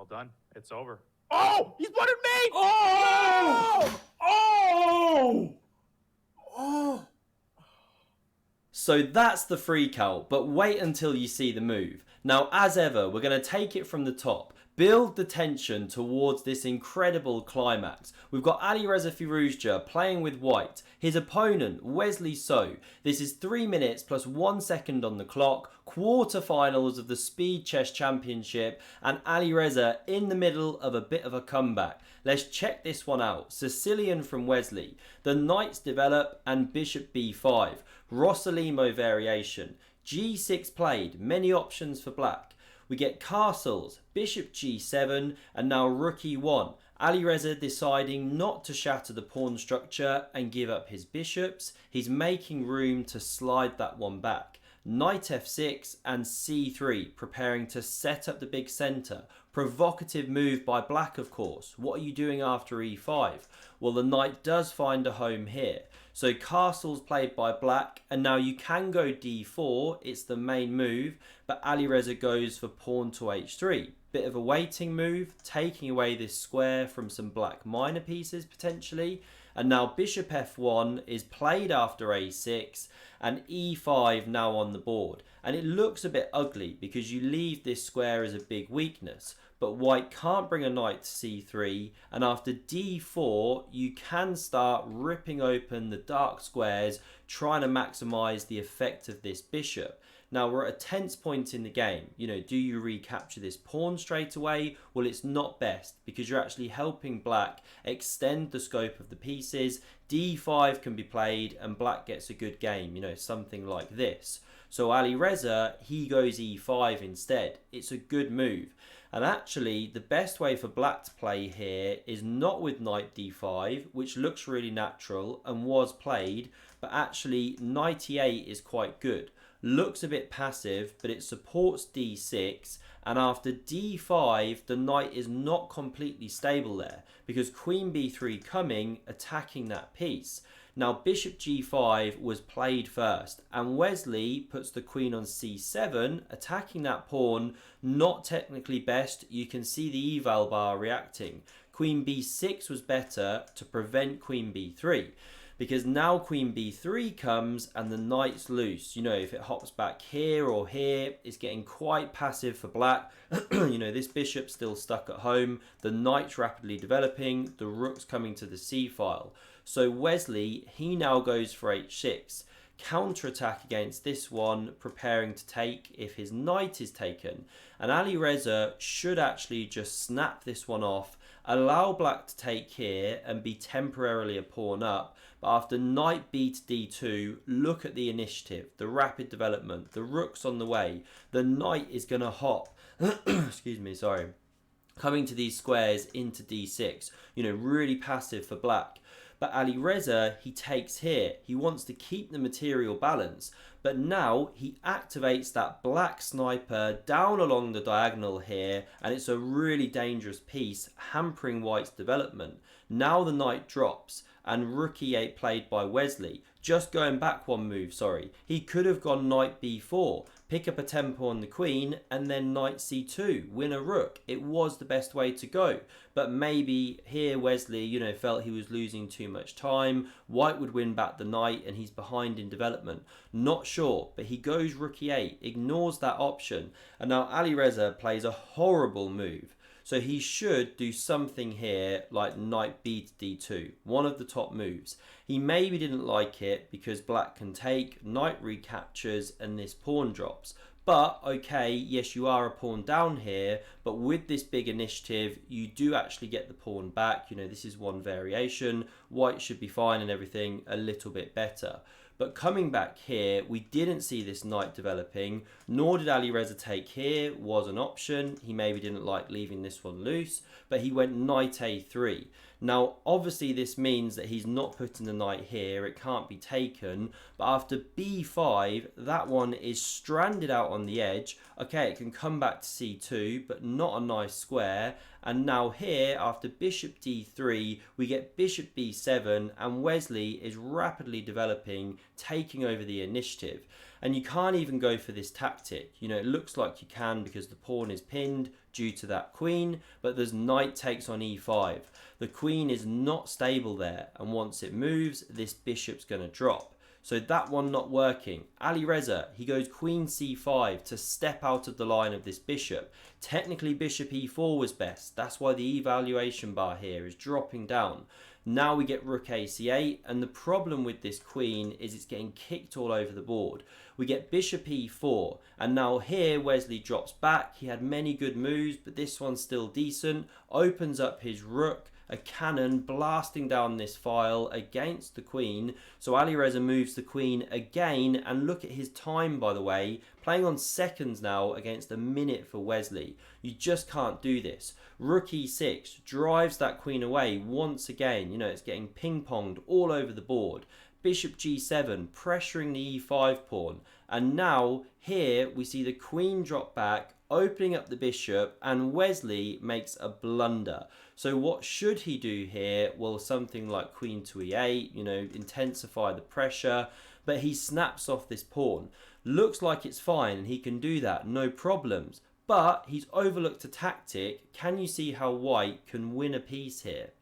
Well done. It's over. Oh! He's blooded me! Oh! Oh! Oh! So that's the freak out, but wait until you see the move. Now, as ever, we're going to take it from the top, build the tension towards this incredible climax. We've got Alireza Firouzja playing with white, his opponent Wesley So. This is 3 minutes plus 1 second on the clock, quarterfinals of the Speed Chess Championship, and Alireza in the middle of a bit of a comeback. Let's check this one out. Sicilian from Wesley. The knights develop and bishop b5. Rossolimo variation. g6 played, many options for black. We get castles, bishop g7, and now rook e1. Alireza deciding not to shatter the pawn structure and give up his bishops. He's making room to slide that one back. Knight f6 and c3, preparing to set up the big centre. Provocative move by black, of course. What are you doing after e5? Well, the knight does find a home here. So castle's played by black, and now you can go d4, it's the main move, but Alireza goes for pawn to h3. Bit of a waiting move, taking away this square from some black minor pieces potentially. And now bishop f1 is played after a6 and e5 now on the board. And it looks a bit ugly because you leave this square as a big weakness. But white can't bring a knight to c3, and after d4 you can start ripping open the dark squares, trying to maximise the effect of this bishop. Now we're at a tense point in the game. You know, do you recapture this pawn straight away? Well, it's not best because you're actually helping black extend the scope of the pieces. d5 can be played and black gets a good game, you know, something like this. So Alireza, he goes e5 instead. It's a good move. And actually, the best way for black to play here is not with knight d5, which looks really natural and was played, but actually knight e8 is quite good. Looks a bit passive, but it supports d6, and after d5, the knight is not completely stable there, because queen b3 coming, attacking that piece. Now bishop g5 was played first, and Wesley puts the queen on c7, attacking that pawn. Not technically best, you can see the eval bar reacting. Queen b6 was better to prevent queen b3. Because now queen b3 comes and the knight's loose. You know, if it hops back here or here, it's getting quite passive for black. You know, this bishop's still stuck at home. The knight's rapidly developing. The rook's coming to the c-file. So Wesley, he now goes for h6. Counterattack against this one, preparing to take if his knight is taken. And Alireza should actually just snap this one off, allow black to take here and be temporarily a pawn up. But after knight b to d2, look at the initiative, the rapid development, the rook's on the way, the knight is going to hop, excuse me, sorry, coming to these squares into d6, you know, really passive for black. But Alireza, he takes here. He wants to keep the material balance, but now he activates that black sniper down along the diagonal here, and it's a really dangerous piece, hampering white's development. Now the knight drops, and rook e8 played by Wesley. Just going back one move, sorry. He could have gone knight b4, pick up a tempo on the queen, and then knight c2, win a rook. It was the best way to go. But maybe here Wesley, you know, felt he was losing too much time. White would win back the knight, and he's behind in development. Not sure, but he goes rook e8, ignores that option, and now Alireza plays a horrible move. So he should do something here like knight b to d2, one of the top moves. He maybe didn't like it because black can take, knight recaptures, and this pawn drops. But, okay, yes, you are a pawn down here, but with this big initiative, you do actually get the pawn back. You know, this is one variation. White should be fine and everything a little bit better. But coming back here, we didn't see this knight developing, nor did Alireza take here, was an option. He maybe didn't like leaving this one loose, but he went knight a3. Now, obviously this means that he's not putting the knight here, it can't be taken, but after b5, that one is stranded out on the edge. Okay, it can come back to c2, but not a nice square. And now here, after bishop d3, we get bishop b7, and Wesley is rapidly developing, taking over the initiative. And you can't even go for this tactic. You know, it looks like you can because the pawn is pinned. due to that queen, but there's knight takes on e5. The queen is not stable there, and once it moves, this bishop's going to drop. So that one not working. Alireza, he goes queen c5 to step out of the line of this bishop. Technically bishop e4 was best. That's why the evaluation bar here is dropping down. Now we get rook ac8, and the problem with this queen is it's getting kicked all over the board. We get bishop e4, and now here Wesley drops back. He had many good moves, but this one's still decent. Opens up his rook, a cannon blasting down this file against the queen. So Alireza moves the queen again, and look at his time, by the way, playing on seconds now against a minute for Wesley. You just can't do this. Rook e6 drives that queen away once again. You know, it's getting ping-ponged all over the board. Bishop g7 pressuring the e5 pawn, and now here we see the queen drop back, opening up the bishop, and Wesley makes a blunder. So what should he do here? Well, something like queen to e8, you know, intensify the pressure, but he snaps off this pawn. Looks like it's fine and he can do that, no problems, but he's overlooked a tactic. Can you see how white can win a piece here?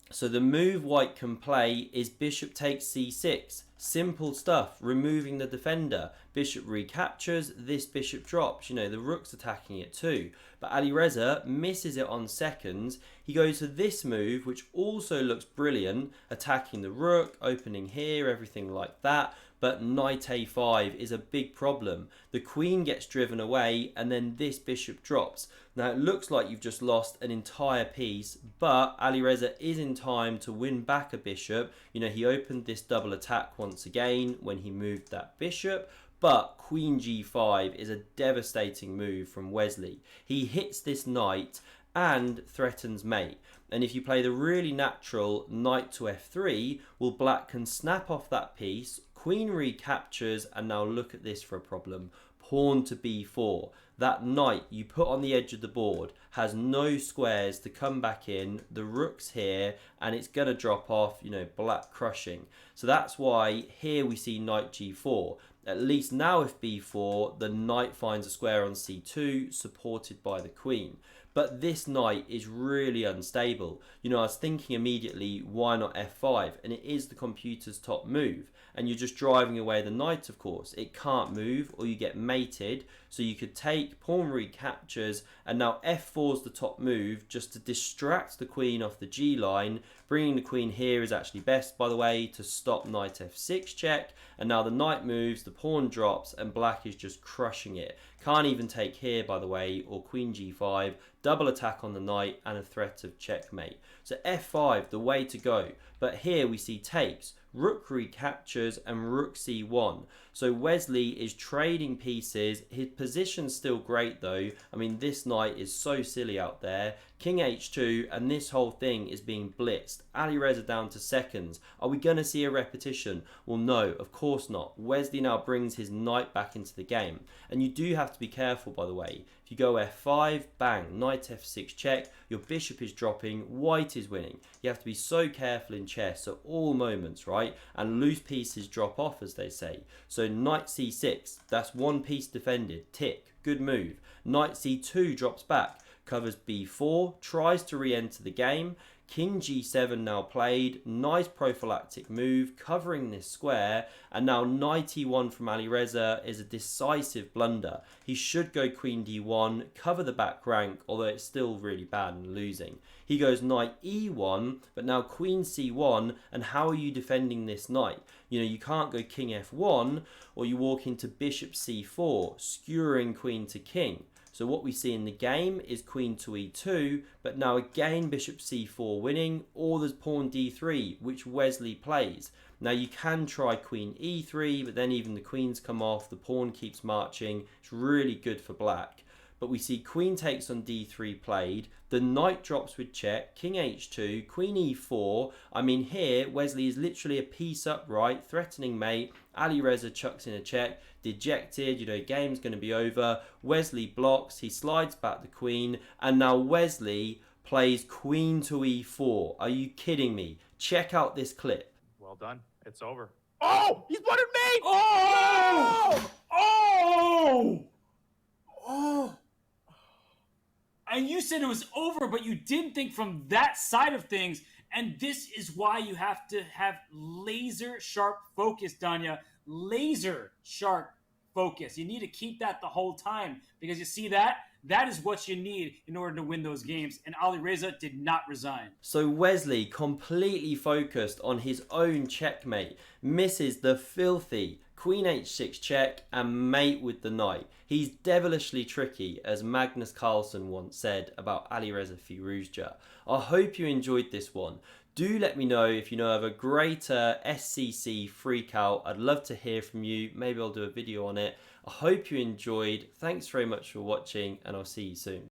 So the move white can play is bishop takes c6. Simple stuff, removing the defender. Bishop recaptures, this bishop drops. You know, the rook's attacking it too. But Alireza misses it on seconds. He goes to this move, which also looks brilliant, attacking the rook, opening here, everything like that. But knight a5 is a big problem. The queen gets driven away, and then this bishop drops. Now it looks like you've just lost an entire piece, but Alireza is in time to win back a bishop. You know, he opened this double attack once again when he moved that bishop, but queen g5 is a devastating move from Wesley. He hits this knight and threatens mate. And if you play the really natural knight to f3, well, black can snap off that piece, queen recaptures, and now look at this for a problem. Pawn to b4. That knight you put on the edge of the board has no squares to come back in. The rook's here, and it's going to drop off, you know, black crushing. So that's why here we see knight g4. At least now if b4, the knight finds a square on c2, supported by the queen. But this knight is really unstable. You know, I was thinking immediately, why not f5? And it is the computer's top move. And you're just driving away the knight, of course. It can't move, or you get mated. So you could take, pawn recaptures, and now f4 is the top move, just to distract the queen off the g line. Bringing the queen here is actually best, by the way, to stop knight f6 check. And now the knight moves, the pawn drops, and black is just crushing it. Can't even take here, by the way, or queen g5, double attack on the knight, and a threat of checkmate. So f5, the way to go. But here we see takes, rook recaptures, and rook c1. So Wesley is trading pieces. His position's still great though. I mean, this knight is so silly out there. King h2, and this whole thing is being blitzed. Alireza down to seconds. Are we going to see a repetition? Well, no, of course not. Wesley now brings his knight back into the game. And you do have to be careful, by the way. If you go f5, bang, knight f6 check, your bishop is dropping, white is winning. You have to be so careful in chess at all moments, right? And loose pieces drop off, as they say. So knight c6, that's one piece defended, tick, good move. Knight c2 drops back, covers b4, tries to re-enter the game. King g7 now played, nice prophylactic move, covering this square, and now knight e1 from Alireza is a decisive blunder. He should go queen d1, cover the back rank, although it's still really bad and losing. He goes knight e1, but now queen c1, and how are you defending this knight? You know, you can't go king f1, or you walk into bishop c4, skewering queen to king. So what we see in the game is queen to e2, but now again bishop c4 winning, or there's pawn d3, which Wesley plays. Now you can try queen e3, but then even the queens come off, the pawn keeps marching. It's really good for black. But we see queen takes on d3 played, the knight drops with check, king h2, queen e4. I mean, here Wesley is literally a piece upright, threatening mate. Alireza chucks in a check, dejected, you know, game's going to be over. Wesley blocks, he slides back the queen, and now Wesley plays queen to e4. Are you kidding me? Check out this clip. Well done. It's over. Oh! He's wanted me! Oh! Oh! Oh. And you said it was over, but you didn't think from that side of things. And this is why you have to have laser sharp focus, Danya. Laser sharp focus. You need to keep that the whole time, because you see that? That is what you need in order to win those games. And Alireza did not resign. So Wesley, completely focused on his own checkmate, misses the filthy Queen h6 check and mate with the knight. He's devilishly tricky, as Magnus Carlsen once said about Alireza Firouzja. I hope you enjoyed this one. Do let me know if you know of a greater SCC freakout. I'd love to hear from you. Maybe I'll do a video on it. I hope you enjoyed. Thanks very much for watching, and I'll see you soon.